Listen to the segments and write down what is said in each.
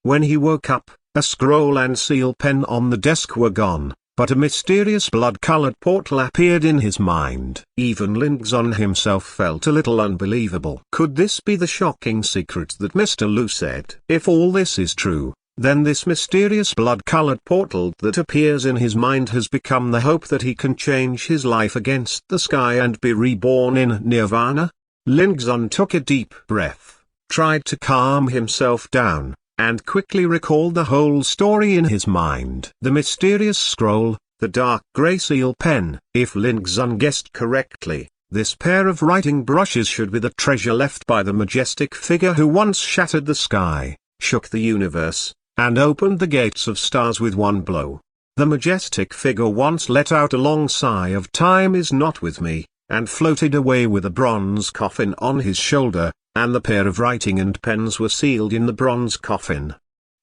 When he woke up, a scroll and seal pen on the desk were gone, but a mysterious blood-colored portal appeared in his mind. Even Lingzon himself felt a little unbelievable. Could this be the shocking secret that Mr. Lu said? If all this is true, then this mysterious blood-colored portal that appears in his mind has become the hope that he can change his life against the sky and be reborn in Nirvana? Lingzon took a deep breath, tried to calm himself down, and quickly recalled the whole story in his mind. The mysterious scroll, the dark grey seal pen. If Lingzon guessed correctly, this pair of writing brushes should be the treasure left by the majestic figure who once shattered the sky, shook the universe, and opened the gates of stars with one blow. The majestic figure once let out a long sigh of "Time is not with me," and floated away with a bronze coffin on his shoulder, and the pair of writing and pens were sealed in the bronze coffin.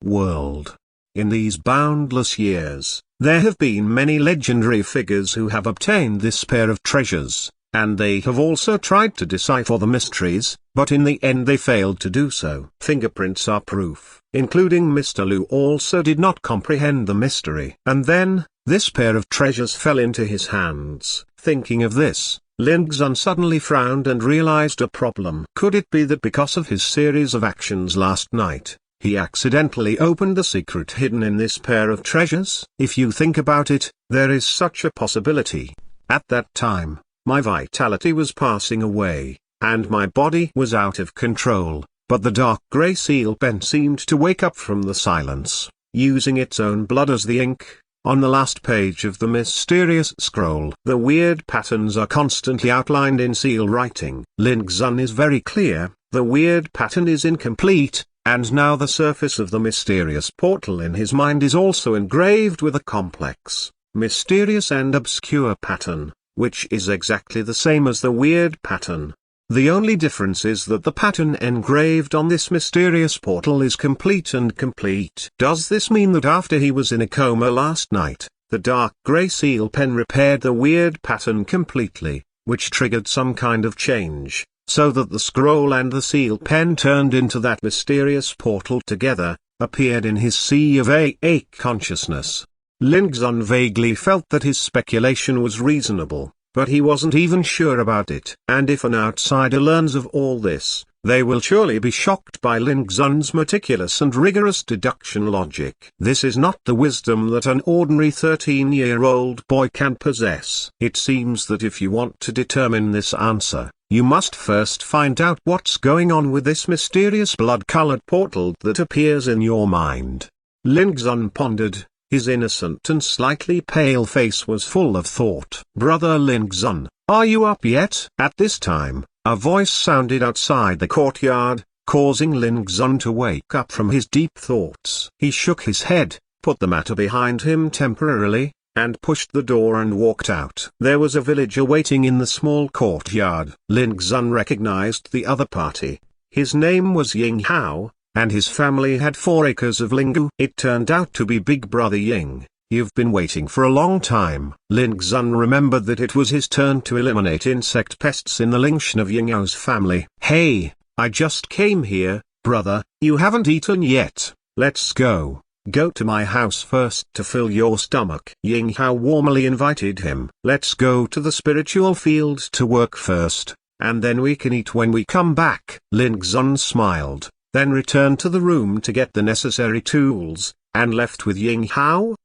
World. In these boundless years, there have been many legendary figures who have obtained this pair of treasures, and they have also tried to decipher the mysteries, but in the end they failed to do so. Fingerprints are proof. Including Mr. Lu also did not comprehend the mystery. And then, this pair of treasures fell into his hands. Thinking of this, Lingzon suddenly frowned and realized a problem. Could it be that because of his series of actions last night, he accidentally opened the secret hidden in this pair of treasures? If you think about it, there is such a possibility. At that time, my vitality was passing away, and my body was out of control, but the dark grey seal pen seemed to wake up from the silence, using its own blood as the ink. On the last page of the mysterious scroll, the weird patterns are constantly outlined in seal writing. Lingzon is very clear, the weird pattern is incomplete, and now the surface of the mysterious portal in his mind is also engraved with a complex, mysterious and obscure pattern, which is exactly the same as the weird pattern. The only difference is that the pattern engraved on this mysterious portal is complete and complete. Does this mean that after he was in a coma last night, the dark grey seal pen repaired the weird pattern completely, which triggered some kind of change, so that the scroll and the seal pen turned into that mysterious portal together, appeared in his sea of AA consciousness? Lingzon vaguely felt that his speculation was reasonable, but he wasn't even sure about it. And if an outsider learns of all this, they will surely be shocked by Lingzon's meticulous and rigorous deduction logic. This is not the wisdom that an ordinary 13-year-old boy can possess. It seems that if you want to determine this answer, you must first find out what's going on with this mysterious blood-colored portal that appears in your mind. Lingzon pondered. His innocent and slightly pale face was full of thought. Brother Lingzon, are you up yet? At this time, a voice sounded outside the courtyard, causing Lingzon to wake up from his deep thoughts. He shook his head, put the matter behind him temporarily, and pushed the door and walked out. There was a villager waiting in the small courtyard. Lingzon recognized the other party. His name was Ying Hao, and his family had 4 acres of lingu. It turned out to be Big Brother Ying. You've been waiting for a long time. Lingzon remembered that it was his turn to eliminate insect pests in the Lingshan of Ying Hao's family. Hey, I just came here, brother, you haven't eaten yet. Let's go. Go to my house first to fill your stomach. Ying Hao warmly invited him. Let's go to the spiritual field to work first, and then we can eat when we come back. Lingzon smiled, then returned to the room to get the necessary tools, and left with Ying Hao.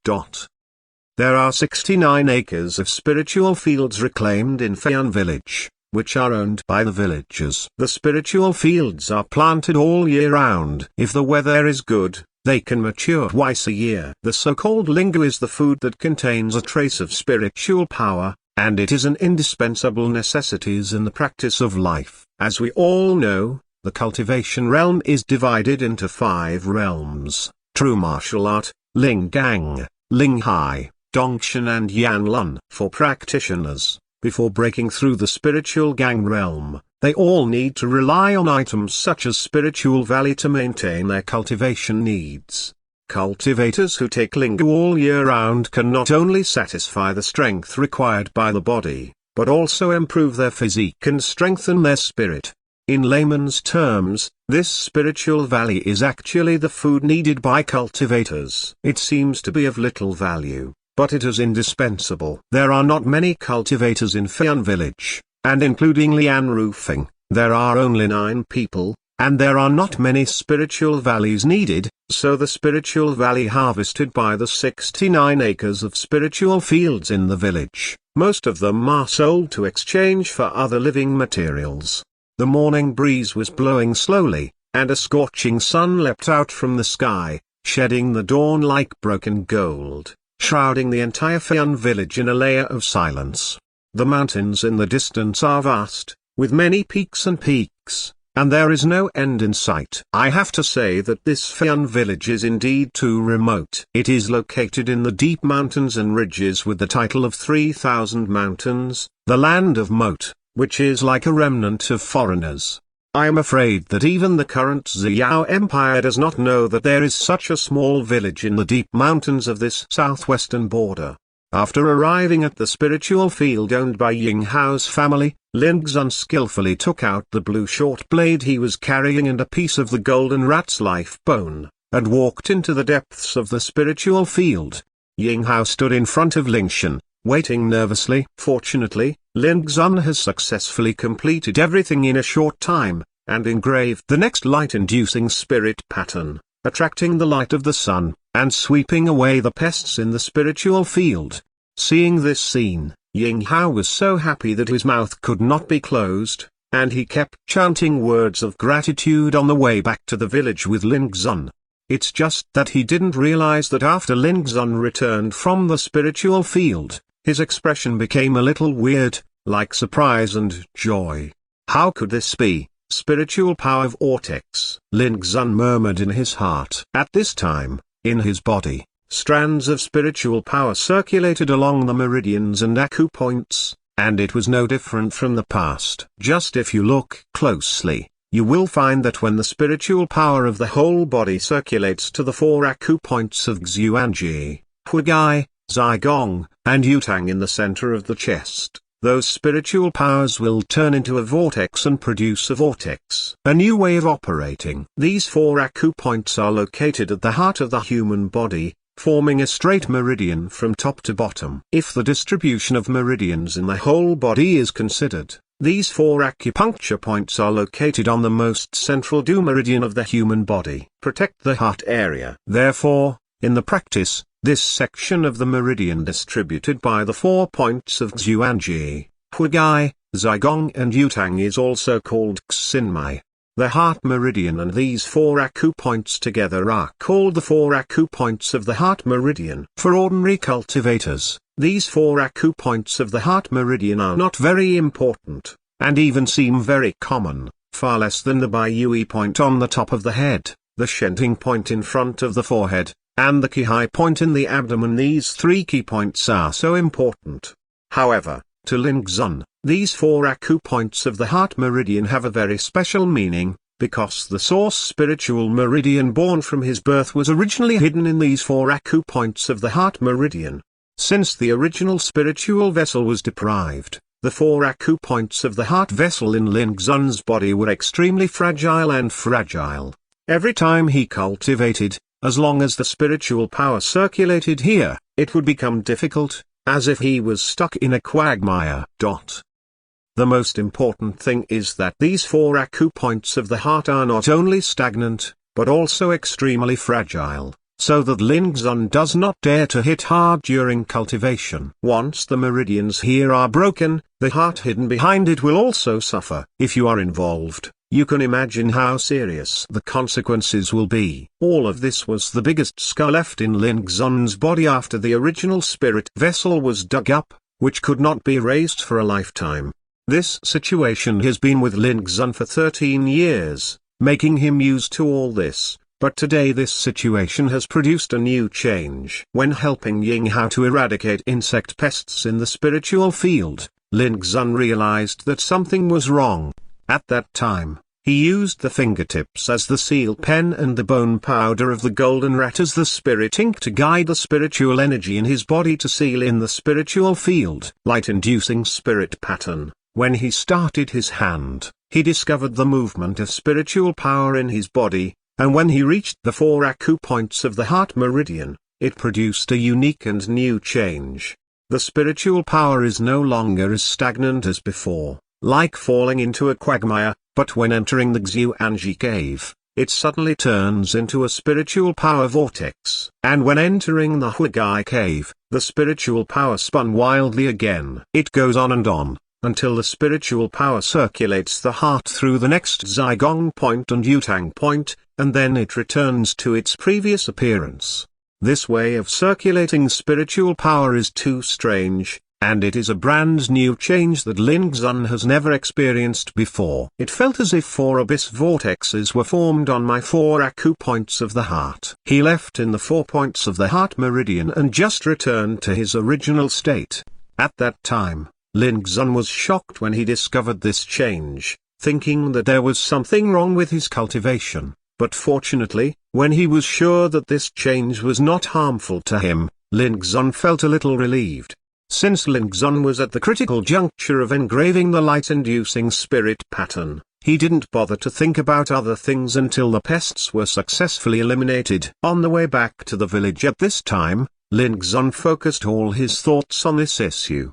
There are 69 acres of spiritual fields reclaimed in Feian village, which are owned by the villagers. The spiritual fields are planted all year round. If the weather is good, they can mature twice a year. The so-called lingu is the food that contains a trace of spiritual power, and it is an indispensable necessity in the practice of life. As we all know, the cultivation realm is divided into 5 realms: true martial art, Linggang, Linghai, Dongshan and Yanlun. For practitioners, before breaking through the spiritual gang realm, they all need to rely on items such as spiritual value to maintain their cultivation needs. Cultivators who take lingu all year round can not only satisfy the strength required by the body, but also improve their physique and strengthen their spirit. In layman's terms, This spiritual valley is actually the food needed by cultivators. It seems to be of little value, but it is indispensable. There are not many cultivators in Feian village, and including Lian Roofing, there are only 9 people, and there are not many spiritual valleys needed, so the spiritual valley harvested by the 69 acres of spiritual fields in the village, most of them are sold to exchange for other living materials. The morning breeze was blowing slowly, and a scorching sun leapt out from the sky, shedding the dawn like broken gold, shrouding the entire Feian village in a layer of silence. The mountains in the distance are vast, with many peaks and peaks, and there is no end in sight. I have to say that this Feian village is indeed too remote. It is located in the deep mountains and ridges with the title of 3,000 Mountains, the land of Moat, which is like a remnant of foreigners. I am afraid that even the current Xiao Empire does not know that there is such a small village in the deep mountains of this southwestern border. After arriving at the spiritual field owned by Ying Hao's family, Lin Xun skillfully took out the blue short blade he was carrying and a piece of the golden rat's life bone, and walked into the depths of the spiritual field. Ying Hao stood in front of Ling Shan, waiting nervously. Fortunately, Lin Xun has successfully completed everything in a short time, and engraved the next light-inducing spirit pattern, attracting the light of the sun, and sweeping away the pests in the spiritual field. Seeing this scene, Ying Hao was so happy that his mouth could not be closed, and he kept chanting words of gratitude on the way back to the village with Lin Xun. It's just that he didn't realize that after Lin Xun returned from the spiritual field, his expression became a little weird, like surprise and joy. How could this be? Spiritual power vortex, Lin Xun murmured in his heart. At this time, in his body, strands of spiritual power circulated along the meridians and acupoints, and it was no different from the past. Just if you look closely, you will find that when the spiritual power of the whole body circulates to the 4 acupoints of Xuanji, Huigai, Zigong, and Yutang in the center of the chest, those spiritual powers will turn into a vortex and produce a vortex, a new way of operating. These 4 acupoints are located at the heart of the human body, forming a straight meridian from top to bottom. If the distribution of meridians in the whole body is considered, these 4 acupuncture points are located on the most central Du meridian of the human body. Protect the heart area. Therefore, in the practice, this section of the meridian distributed by the 4 points of Xuanji, Huigai, Zigong and Yutang is also called Xinmai. The heart meridian and these 4 acupoints together are called the 4 acupoints of the heart meridian. For ordinary cultivators, these 4 acupoints of the heart meridian are not very important, and even seem very common, far less than the Bai Yui point on the top of the head, the Shenting point in front of the forehead, and the Qihai point in the abdomen. These 3 key points are so important. However, to Lin Xun, these 4 acupoints of the heart meridian have a very special meaning, because the source spiritual meridian born from his birth was originally hidden in these 4 acupoints of the heart meridian. Since the original spiritual vessel was deprived, the 4 acupoints of the heart vessel in Lin Xun's body were extremely fragile and fragile. Every time he cultivated, as long as the spiritual power circulated here, it would become difficult, as if he was stuck in a quagmire. The most important thing is that these 4 acupoints of the heart are not only stagnant, but also extremely fragile, so that Lin Xun does not dare to hit hard during cultivation. Once the meridians here are broken, the heart hidden behind it will also suffer. If you are involved, you can imagine how serious the consequences will be. All of this was the biggest scar left in Lin Xun's body after the original spirit vessel was dug up, which could not be raised for a lifetime. This situation has been with Lin Xun for 13 years, making him used to all this, but today this situation has produced a new change. When helping Ying Hao to eradicate insect pests in the spiritual field, Lin Xun realized that something was wrong. At that time, he used the fingertips as the seal pen and the bone powder of the golden rat as the spirit ink to guide the spiritual energy in his body to seal in the spiritual field. Light-inducing spirit pattern, When he started his hand, he discovered the movement of spiritual power in his body, and when he reached the 4 acupoints of the heart meridian, it produced a unique and new change. The spiritual power is no longer as stagnant as before, like falling into a quagmire, but when entering the Xuanji cave, it suddenly turns into a spiritual power vortex. And when entering the Huigai cave, the spiritual power spun wildly again. It goes on and on, until the spiritual power circulates the heart through the next Zigong point and Yutang point, and then it returns to its previous appearance. This way of circulating spiritual power is too strange, and it is a brand new change that Lin Xun has never experienced before. It felt as if 4 abyss vortexes were formed on my 4 acupoints of the heart. He left in the 4 points of the heart meridian and just returned to his original state. At that time, Lin Xun was shocked when he discovered this change, thinking that there was something wrong with his cultivation. But fortunately, when he was sure that this change was not harmful to him, Lin Xun felt a little relieved. Since Lin Xun was at the critical juncture of engraving the light-inducing spirit pattern, he didn't bother to think about other things until the pests were successfully eliminated. On the way back to the village at this time, Lin Xun focused all his thoughts on this issue.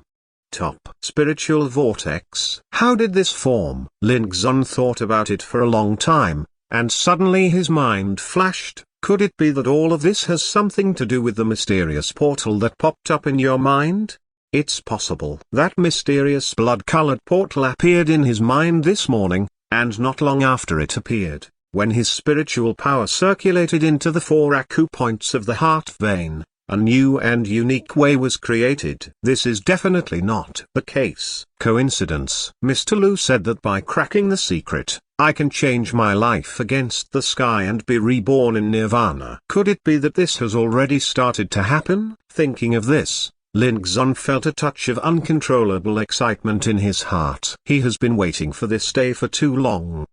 Top spiritual vortex. How did this form? Lin Xun thought about it for a long time, and suddenly his mind flashed. Could it be that all of this has something to do with the mysterious portal that popped up in your mind? It's possible. That mysterious blood-colored portal appeared in his mind this morning, and not long after it appeared, when his spiritual power circulated into the 4 acupoints of the heart vein, a new and unique way was created. This is definitely not the case. Coincidence. Mr. Lu said that by cracking the secret, I can change my life against the sky and be reborn in nirvana. Could it be that this has already started to happen? Thinking of this, Lin Xun felt a touch of uncontrollable excitement in his heart. He has been waiting for this day for too long.